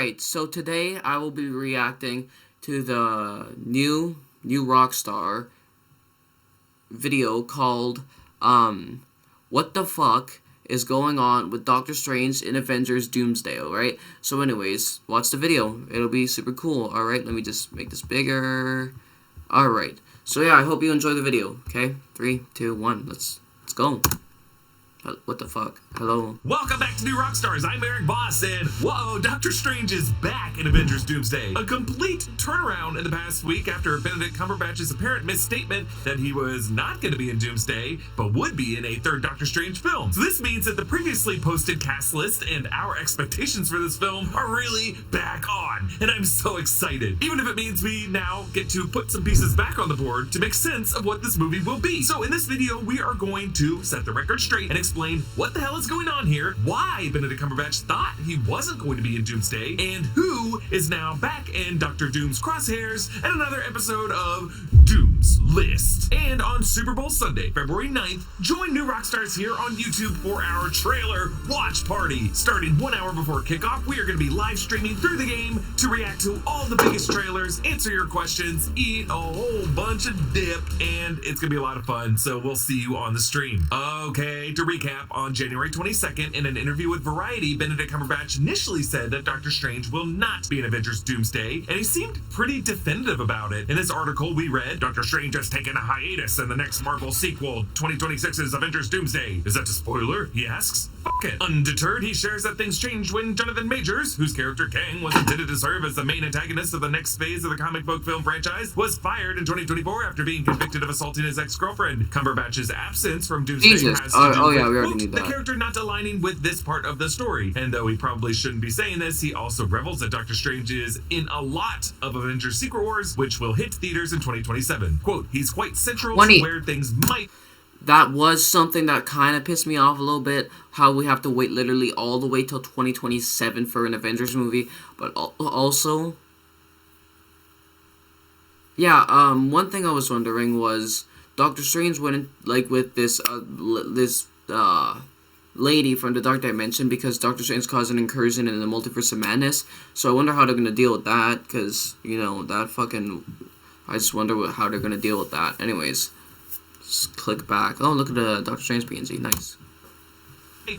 Alright, so today I will be reacting to the new Rockstar video called, What the Fuck is Going On with Doctor Strange in Avengers Doomsday, alright? So anyways, watch the video. It'll be super cool, alright? Let me just make this bigger. Alright, so yeah, I hope you enjoy the video, okay? 3, 2, 1, let's go. What the fuck? Hello. Welcome back to New Rockstars. I'm Eric Boss, and whoa, Doctor Strange is back in Avengers Doomsday. A complete turnaround in the past week after Benedict Cumberbatch's apparent misstatement that he was not going to be in Doomsday, but would be in a third Doctor Strange film. So this means that the previously posted cast list and our expectations for this film are really back on, and I'm so excited. Even if it means we now get to put some pieces back on the board to make sense of what this movie will be. So in this video, we are going to set the record straight and explain what the hell is going on here, why Benedict Cumberbatch thought he wasn't going to be in Doomsday, and who is now back in Doctor Doom's crosshairs, and another episode of Doom's List. And on Super Bowl Sunday, February 9th, join New Rockstars here on YouTube for our trailer watch party. Starting 1 hour before kickoff, we are going to be live streaming through the game to react to all the biggest trailers, answer your questions, eat a whole bunch of dip, and it's going to be a lot of fun, so we'll see you on the stream. Okay, to recap, on January 22nd, in an interview with Variety, Benedict Cumberbatch initially said that Doctor Strange will not be in Avengers Doomsday, and he seemed pretty definitive about it. In this article we read, Doctor Strange has taken a hiatus in the next Marvel sequel, 2026's Avengers Doomsday. Is that a spoiler? He asks. Fuck it. Undeterred, he shares that things changed when Jonathan Majors, whose character Kang was intended to serve as the main antagonist of the next phase of the comic book film franchise, was fired in 2024 after being convicted of assaulting his ex-girlfriend. Cumberbatch's absence from Doomsday has to do with, the character not aligning with this part of the story. And though he probably shouldn't be saying this, he also revels that Doctor Strange is in a lot of Avengers Secret Wars, which will hit theaters in 2027. Quote, he's quite central to where things might... That was something that kind of pissed me off a little bit, how we have to wait literally all the way till 2027 for an Avengers movie, but also... Yeah, one thing I was wondering was, Doctor Strange went, like, with this lady from the Dark Dimension because Doctor Strange caused an incursion in the Multiverse of Madness, so I wonder how they're gonna deal with that, because, you know, that fucking... I just wonder how they're gonna deal with that. Anyways... Just click back. Oh, look at the Doctor Strange PNG. Nice.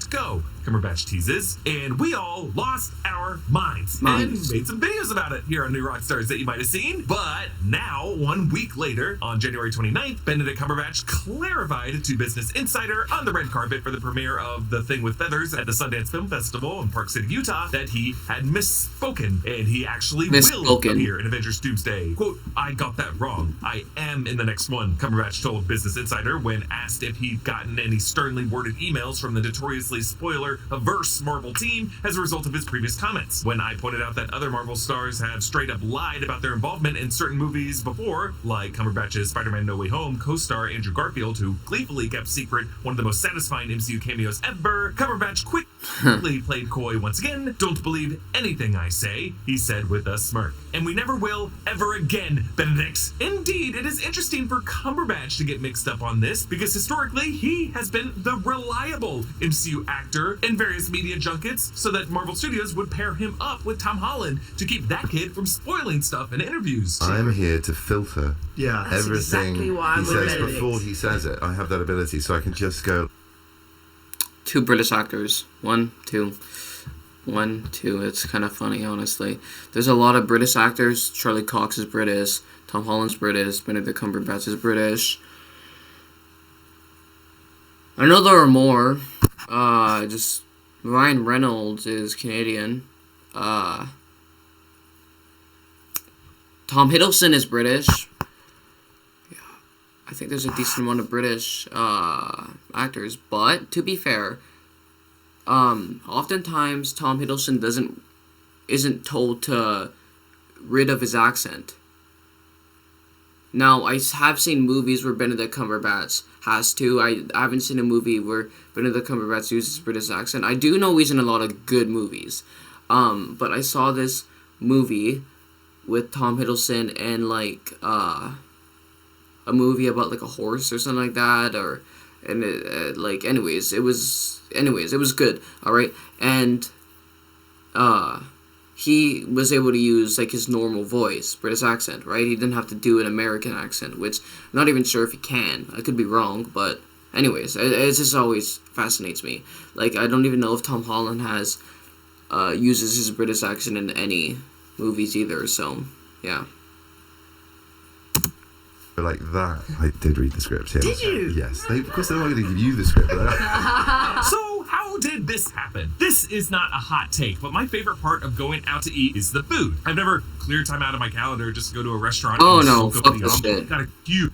Go, Cumberbatch teases, and we all lost our minds and made some videos about it here on New Rockstars that you might have seen. But now, 1 week later, on January 29th, Benedict Cumberbatch clarified to Business Insider on the red carpet for the premiere of The Thing with Feathers at the Sundance Film Festival in Park City, Utah, that he had misspoken, and he actually will appear in Avengers Doomsday. Quote, I got that wrong. I am in the next one, Cumberbatch told Business Insider when asked if he'd gotten any sternly worded emails from the notoriously spoiler-averse Marvel team as a result of his previous comments. When I pointed out that other Marvel stars have straight up lied about their involvement in certain movies before, like Cumberbatch's Spider-Man No Way Home co-star Andrew Garfield, who gleefully kept secret one of the most satisfying MCU cameos ever, Cumberbatch quickly played coy once again. Don't believe anything I say, he said with a smirk. And we never will ever again, Benedict. Indeed, it is interesting for Cumberbatch to get mixed up on this, because historically he has been the reliable MCU actor in various media junkets, so that Marvel Studios would pair him up with Tom Holland to keep that kid from spoiling stuff in interviews. I'm here to filter everything exactly why he says before he says it. I have that ability, so I can just go... 2 British actors. 1, 2. 1, 2. It's kind of funny, honestly. There's a lot of British actors. Charlie Cox is British. Tom Holland's British. Benedict Cumberbatch is British. I know there are more. Just Ryan Reynolds is Canadian. Tom Hiddleston is British. Yeah, I think there's a decent amount of British actors, but to be fair, oftentimes Tom Hiddleston isn't told to rid of his accent. Now, I have seen movies where Benedict Cumberbatch has to. I haven't seen a movie where Benedict Cumberbatch uses British accent. I do know he's in a lot of good movies. But I saw this movie with Tom Hiddleston and, like, a movie about, like, a horse or something like that. Anyways, it was good, alright? And, he was able to use like his normal voice, British accent, right? He didn't have to do an American accent, which I'm not even sure if he can. I could be wrong, but anyways, it just always fascinates me. Like, I don't even know if Tom Holland has uses his British accent in any movies either. So yeah. But like that, I did read the script. Yeah. Did you? Yes. Of course, they're not going to give you the script. So, how did this happen? This is not a hot take, but my favorite part of going out to eat is the food. I've never cleared time out of my calendar just to go to a restaurant. Oh and no, soak up fuck the this omelet. shit. Got a huge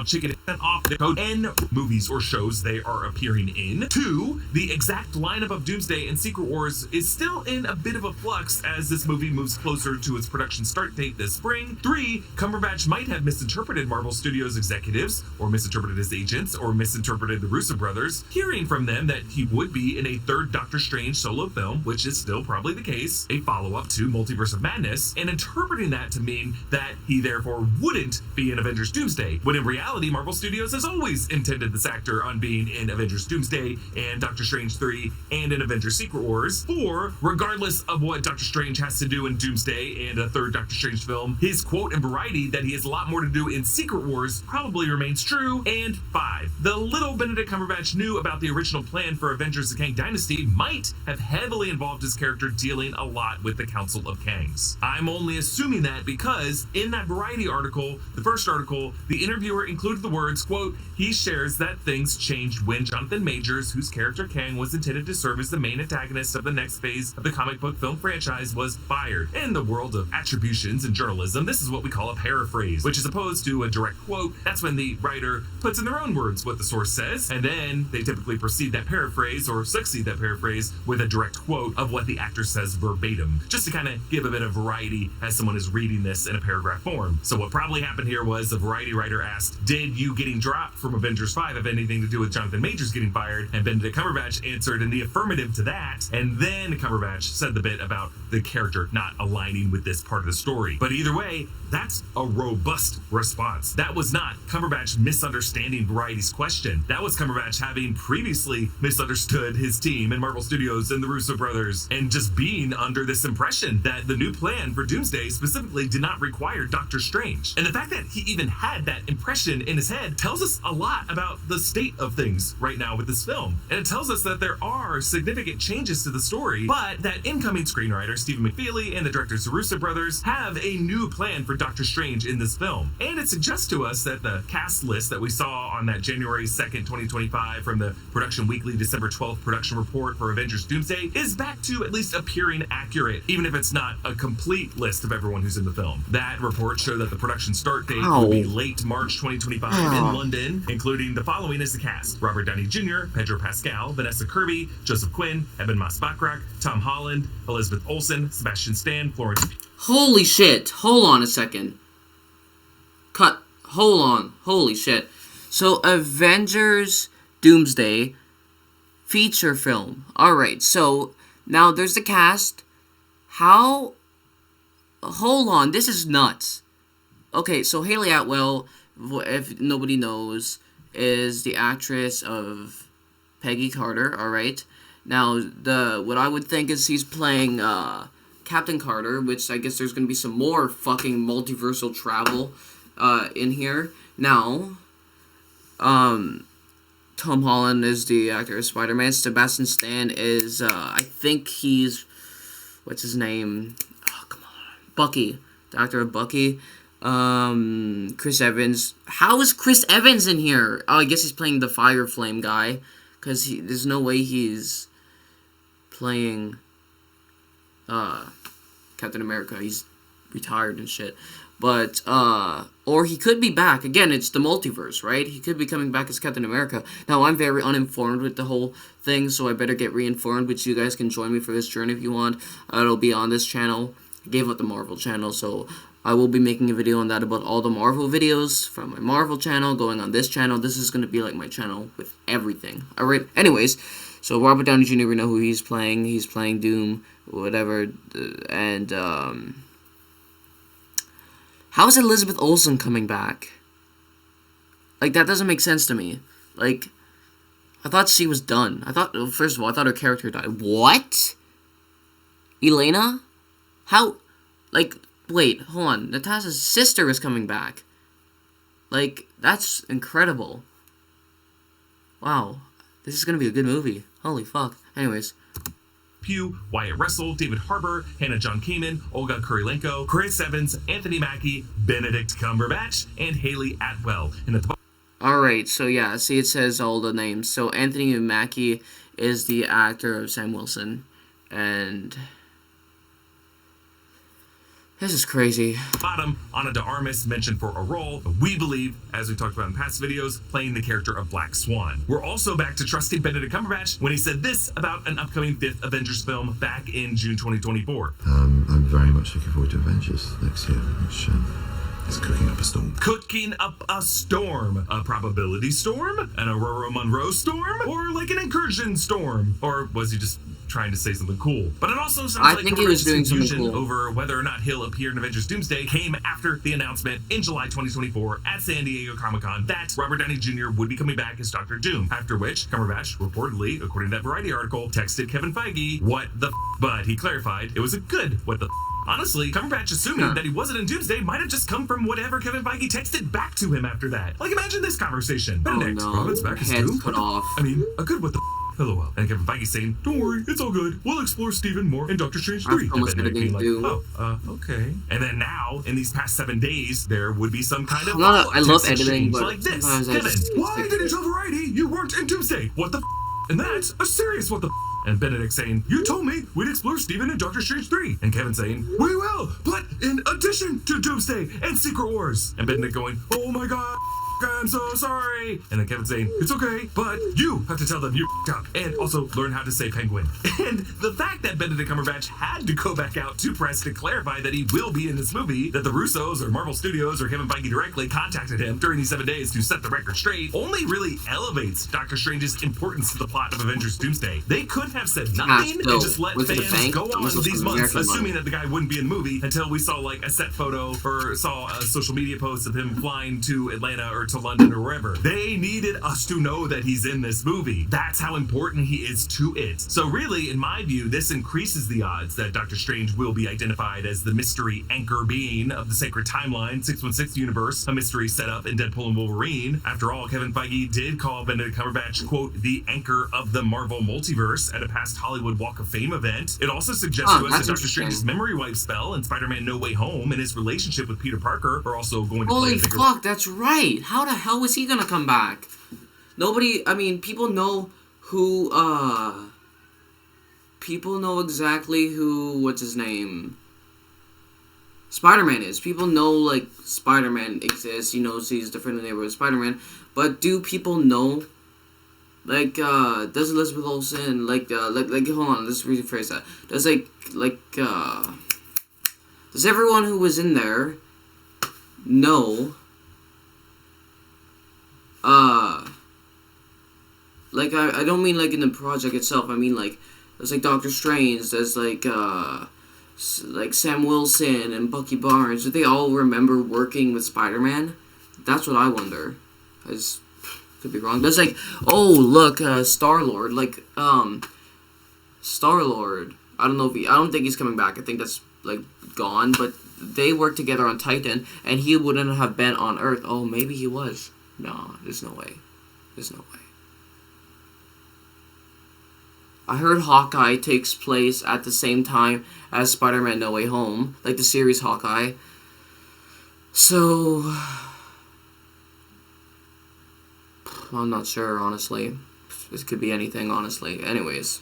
chicken sent off the code and movies or shows they are appearing in. 2, the exact lineup of Doomsday and Secret Wars is still in a bit of a flux as this movie moves closer to its production start date this spring. 3, Cumberbatch might have misinterpreted Marvel Studios executives, or misinterpreted his agents, or misinterpreted the Russo brothers, hearing from them that he would be in a third Doctor Strange solo film, which is still probably the case, a follow-up to Multiverse of Madness, and interpreting that to mean that he therefore wouldn't be in Avengers Doomsday, when in reality Marvel Studios has always intended this actor on being in Avengers Doomsday and Doctor Strange 3 and in Avengers Secret Wars. 4, regardless of what Doctor Strange has to do in Doomsday and a third Doctor Strange film, his quote in Variety that he has a lot more to do in Secret Wars probably remains true. And 5, the little Benedict Cumberbatch knew about the original plan for Avengers the Kang Dynasty might have heavily involved his character dealing a lot with the Council of Kangs. I'm only assuming that because in that Variety article, the first article, the interviewer included the words, quote, he shares that things changed when Jonathan Majors, whose character Kang was intended to serve as the main antagonist of the next phase of the comic book film franchise, was fired. In the world of attributions and journalism, this is what we call a paraphrase, which is opposed to a direct quote. That's when the writer puts in their own words what the source says, and then they typically precede that paraphrase or succeed that paraphrase with a direct quote of what the actor says verbatim, just to kind of give a bit of variety as someone is reading this in a paragraph form. So what probably happened here was the Variety writer asked, did you getting dropped from Avengers 5 have anything to do with Jonathan Majors getting fired? And Benedict Cumberbatch answered in the affirmative to that, and then Cumberbatch said the bit about the character not aligning with this part of the story. But either way, that's a robust response. That was not Cumberbatch misunderstanding Variety's question. That was Cumberbatch having previously misunderstood his team and Marvel Studios and the Russo brothers, and just being under this impression that the new plan for Doomsday specifically did not require Doctor Strange. And the fact that he even had that impression in his head tells us a lot about the state of things right now with this film. And it tells us that there are significant changes to the story, but that incoming screenwriter Stephen McFeely and the directors the Russo brothers have a new plan for Doctor Strange in this film. And it suggests to us that the cast list that we saw on that January 2nd, 2025 from the Production Weekly December 12th production report for Avengers Doomsday is back to at least appearing accurate, even if it's not a complete list of everyone who's in the film. That report showed that the production start date would be late March 2025 in London, including the following as the cast: Robert Downey Jr., Pedro Pascal, Vanessa Kirby, Joseph Quinn, Eben Moss-Bachrach, Tom Holland, Elizabeth Olsen, Sebastian Stan, Florence. Holy shit. Hold on a second. Cut. Hold on. Holy shit. So, Avengers Doomsday feature film. Alright, so now there's the cast. How? Hold on. This is nuts. Okay, so Haley Atwell, if nobody knows, is the actress of Peggy Carter, alright? Now, what I would think is he's playing, Captain Carter, which I guess there's gonna be some more fucking multiversal travel, in here. Now, Tom Holland is the actor of Spider-Man. Sebastian Stan is, I think he's, what's his name? Oh, come on. Bucky, the actor of Bucky. Chris Evans. How is Chris Evans in here? Oh, I guess he's playing the Fire Flame guy, because there's no way he's playing, Captain America. He's retired and shit. But, or he could be back. Again, it's the multiverse, right? He could be coming back as Captain America. Now, I'm very uninformed with the whole thing, so I better get reinformed, which you guys can join me for this journey if you want. It'll be on this channel. I gave up the Marvel channel, so I will be making a video on that about all the Marvel videos from my Marvel channel going on this channel. This is going to be like my channel with everything. Alright, anyways, so Robert Downey Jr., we know who he's playing. He's playing Doom, whatever, and, how is Elizabeth Olsen coming back? Like, that doesn't make sense to me. Like, I thought she was done. First of all, I thought her character died. What? Elena? How, like, wait, hold on. Natasha's sister is coming back. Like, that's incredible. Wow. This is gonna be a good movie. Holy fuck. Anyways. Pugh, Wyatt Russell, David Harbour, Hannah John Kamen, Olga Kurilenko, Chris Evans, Anthony Mackie, Benedict Cumberbatch, and Haley Atwell. And at the Alright, so yeah, see it says all the names. So Anthony Mackie is the actor of Sam Wilson. And this is crazy. bottom, Ana de Armas mentioned for a role, we believe, as we talked about in past videos, playing the character of Black Swan. We're also back to trusting Benedict Cumberbatch when he said this about an upcoming 5th Avengers film back in June 2024. I'm very much looking forward to Avengers next year, which is cooking up a storm. Cooking up a storm. A probability storm? An Aurora Monroe storm? Or like an incursion storm? Or was he just trying to say something cool? But it also sounds like think he was doing something confusion cool. over whether or not he'll appear in Avengers Doomsday came after the announcement in July 2024 at San Diego Comic-Con that Robert Downey Jr. would be coming back as Dr. Doom, after which Cumberbatch reportedly, according to that Variety article, texted Kevin Feige, "What the f?" But he clarified it was a good "what the f." Honestly, Cumberbatch assuming that he wasn't in Doomsday might have just come from whatever Kevin Feige texted back to him after that. Like, imagine this conversation. Benedict, no. Robin's back as Heads Doom? cut off. I mean, a good "what the f?" LOL. And Kevin Feige saying, "Don't worry, it's all good. We'll explore Stephen more in Doctor Strange 3. almost And Benedict being like, Doom. okay. And then now, in these past 7 days, there would be some kind of I love text editing, exchange but like this. sometimes I Kevin, just why stick didn't you to tell Variety you weren't in Doomsday? What the f? And that's a serious what the f. And Benedict saying, "You told me we'd explore Stephen in Doctor Strange 3. And Kevin saying, "We will, but in addition to Doomsday and Secret Wars." And Benedict going, "Oh my god, I'm so sorry." And then Kevin saying, "It's okay, but you have to tell them you up. And also learn how to say penguin." And the fact that Benedict Cumberbatch had to go back out to press to clarify that he will be in this movie, that the Russos or Marvel Studios or Kevin Feige directly contacted him during these 7 days to set the record straight, only really elevates Doctor Strange's importance to the plot of Avengers Doomsday. They could have said nothing and just let was it the fans bank? go Or on was it these some months American assuming money? that the guy wouldn't be in the movie until we saw like a set photo or saw a social media post of him flying to Atlanta or to London or wherever. They needed us to know that he's in this movie. That's how important he is to it. So really, in my view, this increases the odds that Doctor Strange will be identified as the mystery anchor being of the sacred timeline 616 universe, a mystery set up in Deadpool and Wolverine. After all, Kevin Feige did call Benedict Cumberbatch, quote, "the anchor of the Marvel multiverse" at a past Hollywood Walk of Fame event. It also suggests to us that Doctor Strange's memory wipe spell and Spider-Man No Way Home and his relationship with Peter Parker are also going to play Holy a bigger fuck, that's right. How the hell is he gonna come back? Nobody, I mean, people know who, people know exactly who, what's his name? Spider-Man is. People know, like, Spider-Man exists. You know, he's different in the neighborhood of Spider-Man. But do people know, like, does Elizabeth Olsen, like, hold on, let's rephrase that. Does, does everyone who was in there know, like, I don't mean, like, in the project itself. I mean, like, there's, like, Doctor Strange, there's, like Sam Wilson and Bucky Barnes. Do they all remember working with Spider-Man? That's what I wonder. I just could be wrong. There's, like, oh, look, Star-Lord. Like, Star-Lord. I don't think he's coming back. I think that's, like, gone. But they worked together on Titan, and he wouldn't have been on Earth. Oh, maybe he was. No, there's no way. There's no way. I heard Hawkeye takes place at the same time as Spider-Man No Way Home, like the series Hawkeye. So, I'm not sure, honestly. This could be anything, honestly. Anyways,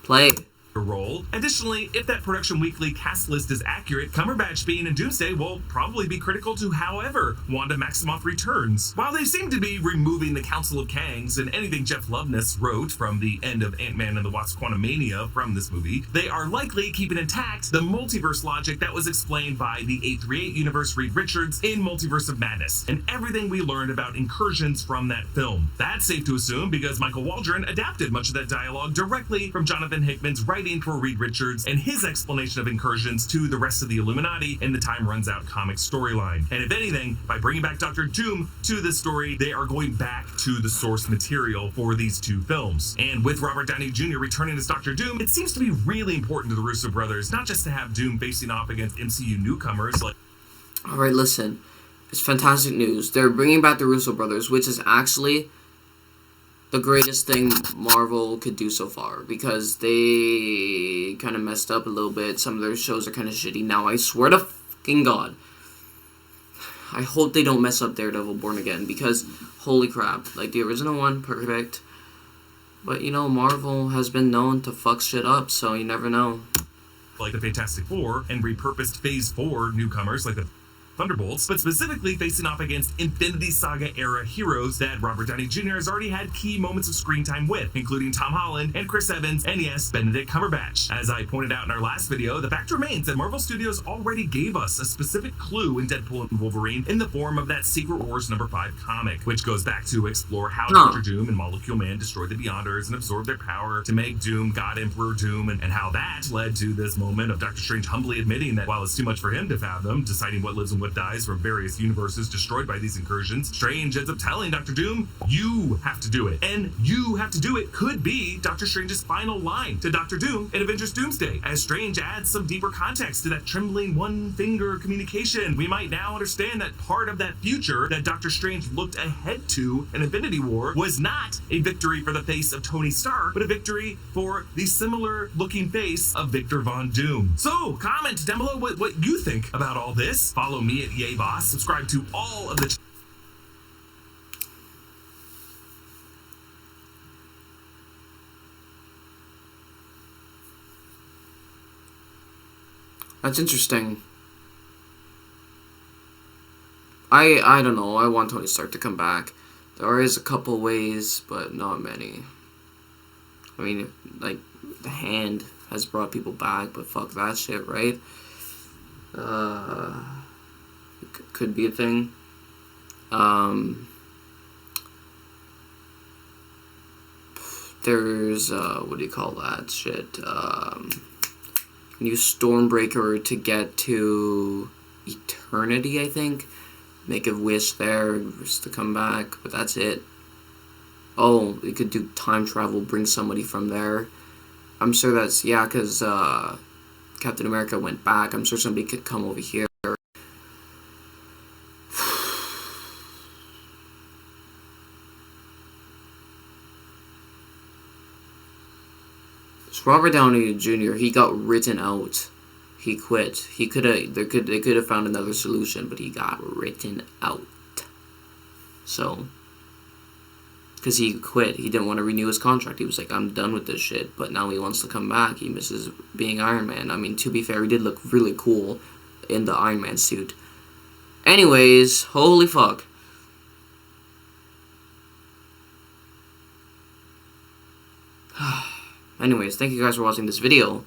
play. Role. Additionally, if that Production Weekly cast list is accurate, Cumberbatch being in Doomsday will probably be critical to however Wanda Maximoff returns. While they seem to be removing the Council of Kangs and anything Jeff Loveness wrote from the end of Ant-Man and the Wasp Quantumania from this movie, they are likely keeping intact the multiverse logic that was explained by the 838 universe Reed Richards in Multiverse of Madness, and everything we learned about incursions from that film. That's safe to assume because Michael Waldron adapted much of that dialogue directly from Jonathan Hickman's writing writing for Reed Richards and his explanation of incursions to the rest of the Illuminati in the Time Runs Out comic storyline. And if anything, by bringing back Dr. Doom to this story, they are going back to the source material for these two films. And with Robert Downey Jr. returning as Dr. Doom, it seems to be really important to the Russo brothers, not just to have Doom facing off against MCU newcomers like... Alright, listen. It's fantastic news. They're bringing back the Russo brothers, which is actually the greatest thing Marvel could do so far, because they kind of messed up a little bit. Some of their shows are kind of shitty. Now, I swear to fucking God, I hope they don't mess up Daredevil Born Again, because holy crap, like the original one, perfect. But you know, Marvel has been known to fuck shit up, so you never know. Like the Fantastic Four, and repurposed Phase 4 newcomers like the Thunderbolts, but specifically facing off against Infinity Saga era heroes that Robert Downey Jr. has already had key moments of screen time with, including Tom Holland and Chris Evans, and yes, Benedict Cumberbatch. As I pointed out in our last video, the fact remains that Marvel Studios already gave us a specific clue in Deadpool and Wolverine in the form of that Secret Wars #5 comic, which goes back to explore how Dr. Doom and Molecule Man destroyed the Beyonders and absorbed their power to make Doom God Emperor Doom, and how that led to this moment of Doctor Strange humbly admitting that while it's too much for him to fathom, deciding what lives and what dies from various universes destroyed by these incursions, Strange ends up telling Dr. Doom, you have to do it. And you have to do it could be Doctor Strange's final line to Dr. Doom in Avengers Doomsday. As Strange adds some deeper context to that trembling one-finger communication, we might now understand that part of that future that Doctor Strange looked ahead to in Infinity War was not a victory for the face of Tony Stark, but a victory for the similar-looking face of Victor Von Doom. So, comment down below what you think about all this. Follow me at Yay Boss. Subscribe to all of the... That's interesting. I don't know. I want Tony Stark to come back. There is a couple ways, but not many. I mean, like, the Hand has brought people back, but fuck that shit, right? Could be a thing. There's, what do you call that shit? Use Stormbreaker to get to eternity, I think. Make a wish there just to come back, but that's it. Oh, we could do time travel, bring somebody from there. I'm sure that's, yeah, because Captain America went back. I'm sure somebody could come over here. Robert Downey Jr., he got written out. He quit. They could have found another solution, but he got written out. So, because he quit, he didn't want to renew his contract. He was like, I'm done with this shit. But now he wants to come back. He misses being Iron Man. I mean, to be fair, he did look really cool in the Iron Man suit. Anyways, holy fuck. Anyways, thank you guys for watching this video.